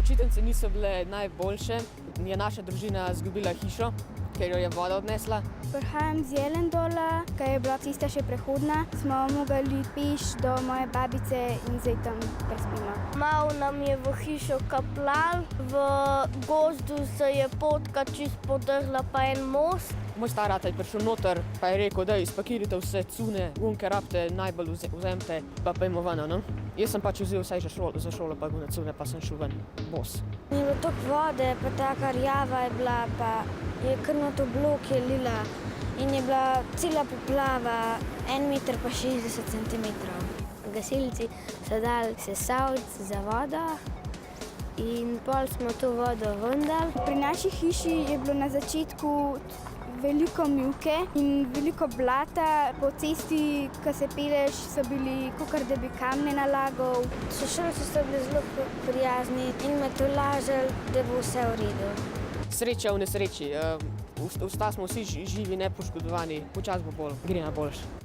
počitnice niso bile najboljše. Je naša družina izgubila hišo, ker jo je voda odnesla. Prihajam z Jelendola, ker je bila cesta še prehodna. Smo mogli peš do moje babice in zdaj tam prespimo. Malo nam je v hišo kapljal, v gozdu se je potka čist podrla pa en most. Moj star ata je prišel noter, pa je rekel, da izpakirajte vse cune, gunke rabite, najbolj vzemite, pa pojdimo ven, no. Jaz sem pač vzel vsaj za šolo, pa gune cune, pa sem šel ven, bos. Ni bilo toliko vode, pa taka rjava je bila, pa je kar noto blok je lila in je bila cela poplava, 1 meter pa 60 centimetrov. Gasilci so dali sesalc za vodo in pol smo to vodo ven dali. Pri naši hiši je bilo na začetku veliko mivke in veliko blata. Po cesti, ko se peleš, so bili kakor da bi kamne nalagal. Sošolci so bili zelo prijazni in me tolažili, da bo vse v redu. Sreča v nesreči, smo vsi živi, nepoškodovani, počas bo bolj, gre na boljše.